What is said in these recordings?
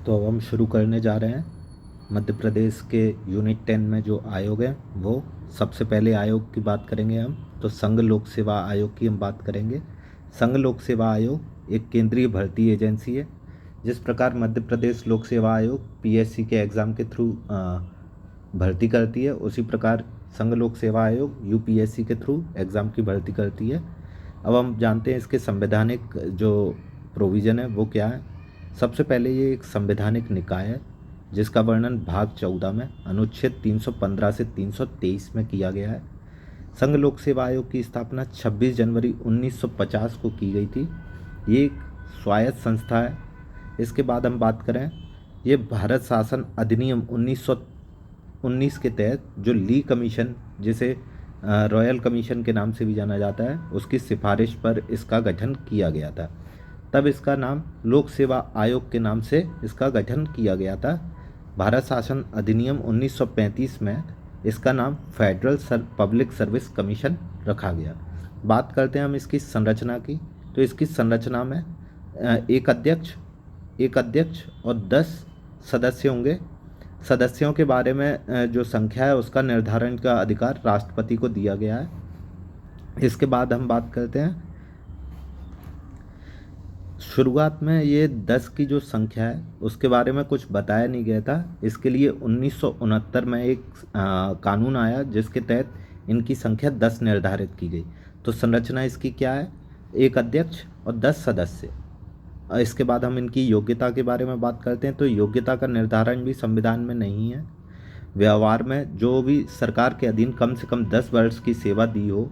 तो अब हम शुरू करने जा रहे हैं। मध्य प्रदेश के यूनिट 10 में जो आयोग है वो सबसे पहले आयोग की बात करेंगे हम। तो संघ लोक सेवा आयोग की हम बात करेंगे। संघ लोक सेवा आयोग एक केंद्रीय भर्ती एजेंसी है। जिस प्रकार मध्य प्रदेश लोक सेवा आयोग पीएससी के एग्ज़ाम के थ्रू भर्ती करती है, उसी प्रकार संघ लोक सेवा आयोग यूपीएससी के थ्रू एग्ज़ाम की भर्ती करती है। अब हम जानते हैं इसके संवैधानिक जो प्रोविज़न है वो क्या है। सबसे पहले ये एक संवैधानिक निकाय है जिसका वर्णन भाग 14 में अनुच्छेद 315 से 323 में किया गया है। संघ लोक सेवा आयोग की स्थापना 26 जनवरी 1950 को की गई थी। ये एक स्वायत्त संस्था है। इसके बाद हम बात करें, ये भारत शासन अधिनियम 1919 के तहत जो ली कमीशन, जिसे रॉयल कमीशन के नाम से भी जाना जाता है, उसकी सिफारिश पर इसका गठन किया गया था। तब इसका नाम लोक सेवा आयोग के नाम से इसका गठन किया गया था। भारत शासन अधिनियम 1935 में इसका नाम फेडरल पब्लिक सर्विस कमीशन रखा गया। बात करते हैं हम इसकी संरचना की। तो इसकी संरचना में एक अध्यक्ष और 10 सदस्य होंगे। सदस्यों के बारे में जो संख्या है उसका निर्धारण का अधिकार राष्ट्रपति को दिया गया है। इसके बाद हम बात करते हैं, शुरुआत में ये 10 की जो संख्या है उसके बारे में कुछ बताया नहीं गया था। इसके लिए 1969 में एक कानून आया जिसके तहत इनकी संख्या 10 निर्धारित की गई। तो संरचना इसकी क्या है, एक अध्यक्ष और 10 सदस्य। इसके बाद हम इनकी योग्यता के बारे में बात करते हैं। तो योग्यता का निर्धारण भी संविधान में नहीं है। व्यवहार में जो भी सरकार के अधीन कम से कम 10 वर्ष की सेवा दी हो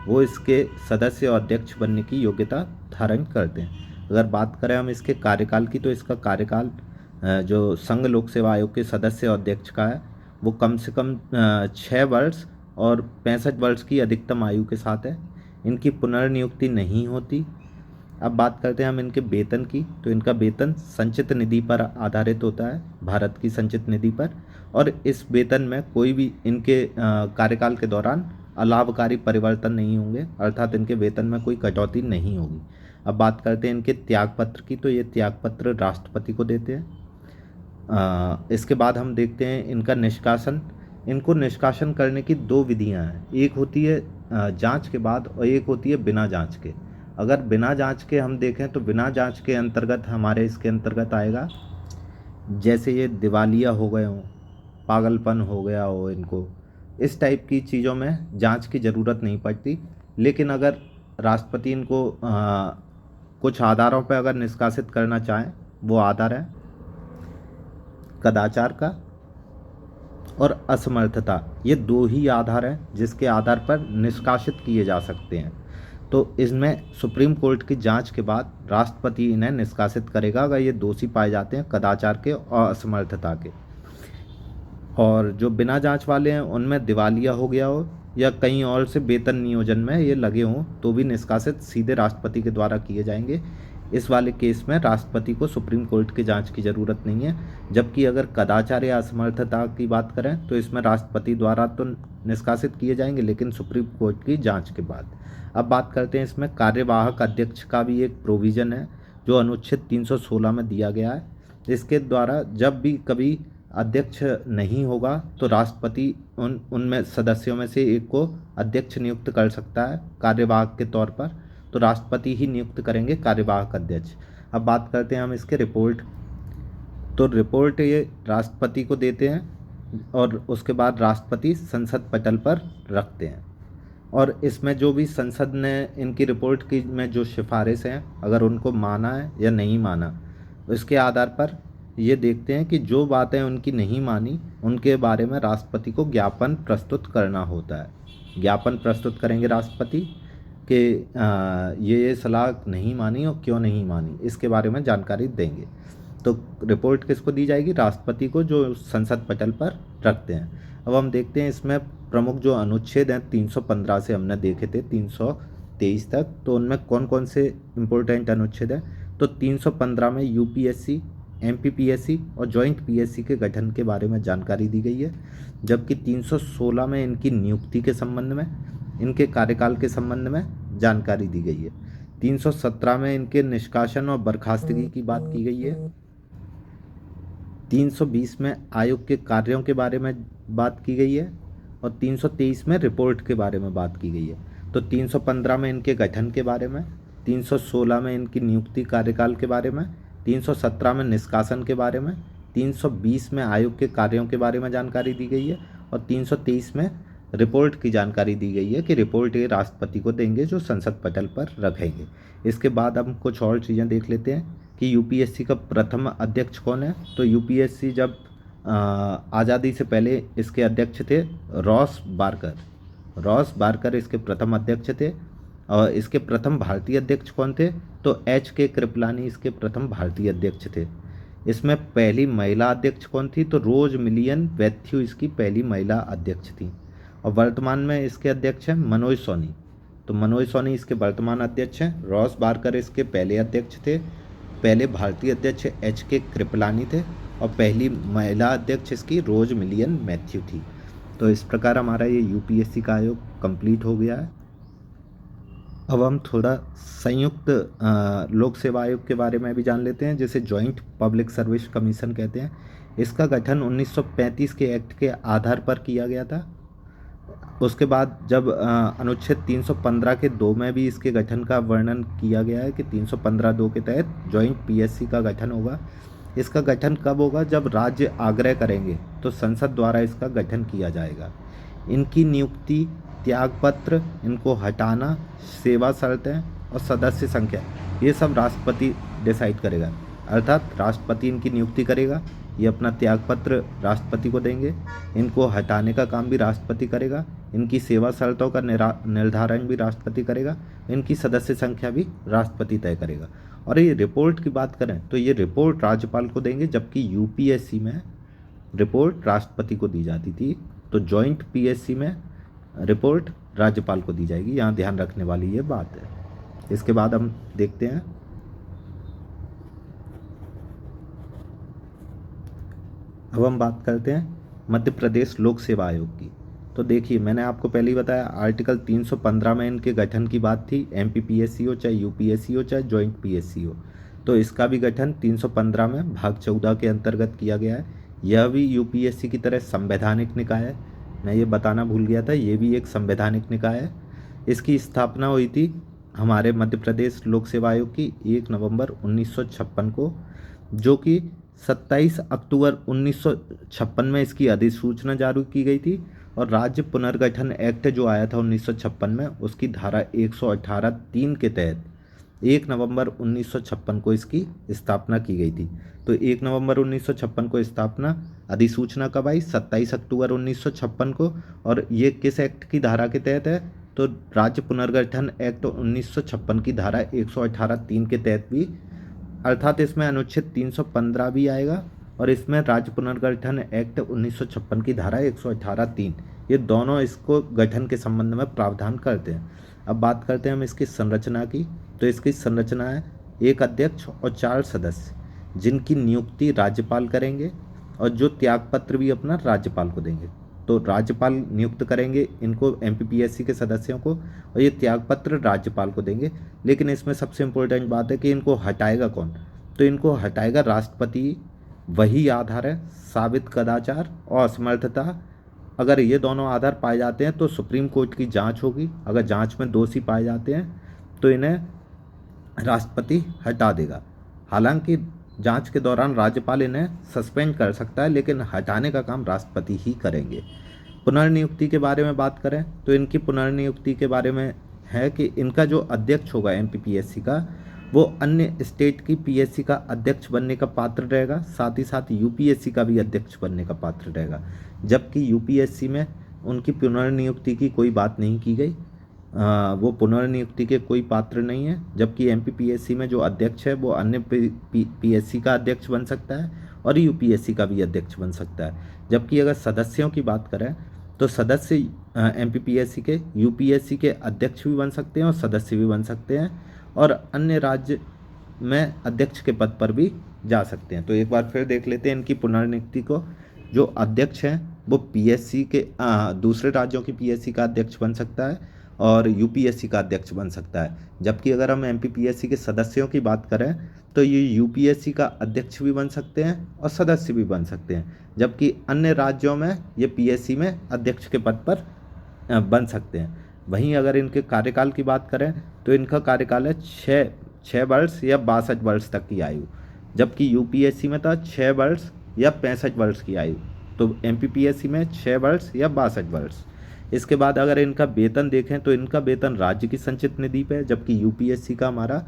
वो इसके सदस्य और अध्यक्ष बनने की योग्यता धारण करते हैं। अगर बात करें हम इसके कार्यकाल की, तो इसका कार्यकाल जो संघ लोक सेवा आयोग के सदस्य और अध्यक्ष का है वो कम से कम 6 वर्ष और 65 वर्ष की अधिकतम आयु के साथ है। इनकी पुनर्नियुक्ति नहीं होती। अब बात करते हैं हम इनके वेतन की। तो इनका वेतन संचित निधि पर आधारित होता है, भारत की संचित निधि पर, और इस वेतन में कोई भी इनके कार्यकाल के दौरान अलाभकारी परिवर्तन नहीं होंगे, अर्थात इनके वेतन में कोई कटौती नहीं होगी। अब बात करते हैं इनके त्यागपत्र की। तो ये त्यागपत्र राष्ट्रपति को देते हैं। इसके बाद हम देखते हैं इनका निष्कासन। इनको निष्कासन करने की 2 विधियां हैं। एक होती है जांच के बाद और एक होती है बिना जांच के। अगर बिना जांच के हम देखें तो बिना जांच के अंतर्गत हमारे इसके अंतर्गत आएगा, जैसे ये दिवालिया हो गए हों, पागलपन हो गया हो, इनको इस टाइप की चीज़ों में जांच की ज़रूरत नहीं पड़ती। लेकिन अगर राष्ट्रपति इनको कुछ आधारों पर अगर निष्कासित करना चाहें, वो आधार है कदाचार का और असमर्थता। ये 2 ही आधार हैं जिसके आधार पर निष्कासित किए जा सकते हैं। तो इसमें सुप्रीम कोर्ट की जांच के बाद राष्ट्रपति इन्हें निष्कासित करेगा अगर ये दोषी पाए जाते हैं कदाचार के और असमर्थता के। और जो बिना जांच वाले हैं उनमें दिवालिया हो गया हो या कहीं और से वेतन नियोजन में ये लगे हों तो भी निष्कासित सीधे राष्ट्रपति के द्वारा किए जाएंगे। इस वाले केस में राष्ट्रपति को सुप्रीम कोर्ट की जांच की ज़रूरत नहीं है। जबकि अगर कदाचार या असमर्थता की बात करें तो इसमें राष्ट्रपति द्वारा तो निष्कासित किए जाएंगे, लेकिन सुप्रीम कोर्ट की जांच के बाद। अब बात करते हैं इसमें कार्यवाहक अध्यक्ष का भी एक प्रोविज़न है जो अनुच्छेद 316 में दिया गया है। इसके द्वारा जब भी कभी अध्यक्ष नहीं होगा तो राष्ट्रपति उनमें सदस्यों में से एक को अध्यक्ष नियुक्त कर सकता है कार्यवाहक के तौर पर। तो राष्ट्रपति ही नियुक्त करेंगे कार्यवाहक अध्यक्ष। अब बात करते हैं हम इसके रिपोर्ट। तो रिपोर्ट ये राष्ट्रपति को देते हैं और उसके बाद राष्ट्रपति संसद पटल पर रखते हैं। और इसमें जो भी संसद ने इनकी रिपोर्ट की में जो सिफारिश हैं, अगर उनको माना है या नहीं माना, इसके आधार पर ये देखते हैं कि जो बातें उनकी नहीं मानी उनके बारे में राष्ट्रपति को ज्ञापन प्रस्तुत करना होता है। ज्ञापन प्रस्तुत करेंगे राष्ट्रपति कि ये सलाह नहीं मानी और क्यों नहीं मानी, इसके बारे में जानकारी देंगे। तो रिपोर्ट किसको दी जाएगी, राष्ट्रपति को, जो संसद पटल पर रखते हैं। अब हम देखते हैं इसमें प्रमुख जो अनुच्छेद हैं 315 से हमने देखे थे 323 तक, तो उनमें कौन कौन से इम्पोर्टेंट अनुच्छेद हैं। तो 315 में यूपीएससी, एमपीपीएससी और जॉइंट पीएससी के गठन के बारे में जानकारी दी गई है। जबकि 316 में इनकी नियुक्ति के संबंध में, इनके कार्यकाल के संबंध में जानकारी दी गई है। 317 में इनके निष्कासन और बर्खास्तगी की बात की गई है। 320 में आयोग के कार्यों के बारे में बात की गई है और 323 में रिपोर्ट के बारे में बात की गई है। तो 315 में इनके गठन के बारे में, 316 में इनकी नियुक्ति कार्यकाल के बारे में, 317 में निष्कासन के बारे में, 320 में आयोग के कार्यों के बारे में जानकारी दी गई है और 323 में रिपोर्ट की जानकारी दी गई है कि रिपोर्ट ये राष्ट्रपति को देंगे जो संसद पटल पर रखेंगे। इसके बाद हम कुछ और चीज़ें देख लेते हैं कि यूपीएससी का प्रथम अध्यक्ष कौन है। तो यूपीएससी जब आज़ादी से पहले इसके अध्यक्ष थे रॉस बारकर इसके प्रथम अध्यक्ष थे। और इसके प्रथम भारतीय अध्यक्ष कौन थे? तो H.K. कृपलानी इसके प्रथम भारतीय अध्यक्ष थे। इसमें पहली महिला अध्यक्ष कौन थी? तो रोज मिलियन मैथ्यू इसकी पहली महिला अध्यक्ष थी। और वर्तमान में इसके अध्यक्ष हैं मनोज सोनी। तो मनोज सोनी इसके वर्तमान अध्यक्ष हैं। रॉस बारकर इसके पहले अध्यक्ष थे। पहले भारतीय अध्यक्ष H.K. कृपलानी थे और पहली महिला अध्यक्ष इसकी रोज मिलियन मैथ्यू थी। तो इस प्रकार हमारा ये यूपीएससी का आयोग कंप्लीट हो गया है। अब हम थोड़ा संयुक्त लोक सेवा आयोग के बारे में भी जान लेते हैं, जिसे जॉइंट पब्लिक सर्विस कमीशन कहते हैं। इसका गठन 1935 के एक्ट के आधार पर किया गया था। उसके बाद जब अनुच्छेद 315 के 2 में भी इसके गठन का वर्णन किया गया है कि 315(2) के तहत जॉइंट पीएससी का गठन होगा। इसका गठन कब होगा? जब राज्य आग्रह करेंगे तो संसद द्वारा इसका गठन किया जाएगा। इनकी नियुक्ति, त्यागपत्र, इनको हटाना, सेवा शर्तें और सदस्य संख्या ये सब राष्ट्रपति डिसाइड करेगा। अर्थात राष्ट्रपति इनकी नियुक्ति करेगा, ये अपना त्यागपत्र राष्ट्रपति को देंगे, इनको हटाने का काम भी राष्ट्रपति करेगा, इनकी सेवा शर्तों का निर्धारण भी राष्ट्रपति करेगा, इनकी सदस्य संख्या भी राष्ट्रपति तय करेगा। और ये रिपोर्ट की बात करें तो ये रिपोर्ट राज्यपाल को देंगे, जबकि यूपीएससी में रिपोर्ट राष्ट्रपति को दी जाती थी। तो जॉइंट पीएससी में रिपोर्ट राज्यपाल को दी जाएगी। यहाँ ध्यान रखने वाली ये बात है। इसके बाद हम देखते हैं अब हम बात करते हैं मध्य प्रदेश लोक सेवा आयोग की। तो देखिए, मैंने आपको पहले ही बताया आर्टिकल 315 में इनके गठन की बात थी। एमपीपीएससी हो, चाहे यूपीएससी हो, चाहे जॉइंट पीएससी हो, तो इसका भी गठन 315 में भाग 14 के अंतर्गत किया गया है। यह भी यूपीएससी की तरह संवैधानिक निकाय है। मैं ये बताना भूल गया था, ये भी एक संवैधानिक निकाय है। इसकी स्थापना हुई थी हमारे मध्य प्रदेश लोक सेवा आयोग की 1 नवंबर 1956 को, जो कि 27 अक्टूबर 1956 में इसकी अधिसूचना जारी की गई थी। और राज्य पुनर्गठन एक्ट जो आया था 1956 में, उसकी धारा 118(3) के तहत 1 नवंबर 1956 को इसकी स्थापना की गई थी। तो 1 नवंबर 1956 को स्थापना, अधिसूचना कब आई? 27 अक्टूबर 1956 को। और ये किस एक्ट की धारा के तहत है? तो राज्य पुनर्गठन एक्ट 1956 की धारा 118(3) के तहत भी, अर्थात इसमें अनुच्छेद 315 भी आएगा और इसमें राज्य पुनर्गठन एक्ट 1956 की धारा 118(3), ये दोनों इसको गठन के संबंध में प्रावधान करते हैं। अब बात करते हैं हम इसकी संरचना की। तो इसकी संरचना है 1 अध्यक्ष और 4 सदस्य, जिनकी नियुक्ति राज्यपाल करेंगे और जो त्यागपत्र भी अपना राज्यपाल को देंगे। तो राज्यपाल नियुक्त करेंगे इनको, एमपीपीएससी के सदस्यों को, और ये त्यागपत्र राज्यपाल को देंगे। लेकिन इसमें सबसे इम्पोर्टेंट बात है कि इनको हटाएगा कौन? तो इनको हटाएगा राष्ट्रपति। वही आधार है साबित कदाचार और असमर्थता। अगर ये दोनों आधार पाए जाते हैं तो सुप्रीम कोर्ट की जांच होगी। अगर जांच में दोषी पाए जाते हैं तो इन्हें राष्ट्रपति हटा देगा। हालांकि जांच के दौरान राज्यपाल इन्हें सस्पेंड कर सकता है, लेकिन हटाने का काम राष्ट्रपति ही करेंगे। पुनर्नियुक्ति के बारे में बात करें तो इनकी पुनर्नियुक्ति के बारे में है कि इनका जो अध्यक्ष होगा एमपीपीएससी का, वो अन्य स्टेट की पीएससी का अध्यक्ष बनने का पात्र रहेगा, साथ ही साथ यूपीएससी का भी अध्यक्ष बनने का पात्र रहेगा। जबकि यूपीएससी में उनकी पुनर्नियुक्ति की कोई बात नहीं की गई, वो पुनर्नियुक्ति के कोई पात्र नहीं है। जबकि एमपीपीएससी में जो अध्यक्ष है वो अन्य पीएससी का अध्यक्ष बन सकता है और यूपीएससी का भी अध्यक्ष बन सकता है। जबकि अगर सदस्यों की बात करें तो सदस्य एमपीपीएससी के यूपीएससी के अध्यक्ष भी बन सकते हैं और सदस्य भी बन सकते हैं, और अन्य राज्य में अध्यक्ष के पद पर भी जा सकते हैं। तो एक बार फिर देख लेते हैं इनकी पुनर्नियुक्ति को। जो अध्यक्ष हैं वो पीएससी के दूसरे राज्यों की पीएससी का अध्यक्ष बन सकता है, और यूपीएससी का अध्यक्ष बन सकता है। जबकि अगर हम एमपीपीएससी के सदस्यों की बात करें तो ये यूपीएससी का अध्यक्ष भी बन सकते हैं और सदस्य भी बन सकते हैं, जबकि अन्य राज्यों में ये पीएससी में अध्यक्ष के पद पर बन सकते हैं। वहीं अगर इनके कार्यकाल की बात करें तो इनका कार्यकाल है 6 वर्ष या 62 वर्ष तक की आयु, जबकि यूपीएससी में था 6 वर्ष या 65 वर्ष की आयु। तो एमपीपीएससी में 6 वर्ष या 62 वर्ष। इसके बाद अगर इनका वेतन देखें तो इनका वेतन राज्य की संचित निधि पे है, जबकि यूपीएससी का हमारा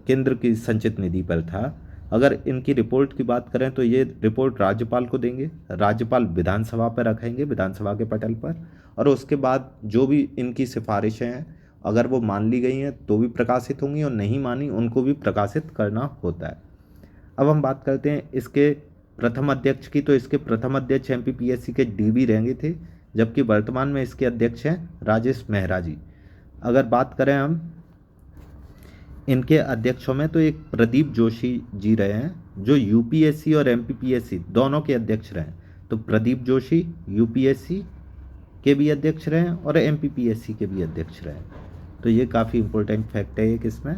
केंद्र की संचित निधि पर था। अगर इनकी रिपोर्ट की बात करें तो ये रिपोर्ट राज्यपाल को देंगे, राज्यपाल विधानसभा पर रखेंगे, विधानसभा के पटल पर, और उसके बाद जो भी इनकी सिफारिशें हैं अगर वो मान ली गई हैं तो भी प्रकाशित होंगी, और नहीं मानी उनको भी प्रकाशित करना होता है। अब हम बात करते हैं इसके प्रथम अध्यक्ष की। तो इसके प्रथम अध्यक्ष एमपीपीएससी के डीबी रेंगे थे, जबकि वर्तमान में इसके अध्यक्ष हैं राजेश मेहरा जी। अगर बात करें हम इनके अध्यक्षों में तो एक प्रदीप जोशी जी रहे हैं जो यूपीएससी और एमपीपीएससी दोनों के अध्यक्ष रहे हैं। तो प्रदीप जोशी यूपीएससी के भी अध्यक्ष रहे हैं और एमपीपीएससी के भी अध्यक्ष रहे हैं। तो ये काफ़ी इम्पोर्टेंट फैक्ट है एक इसमें।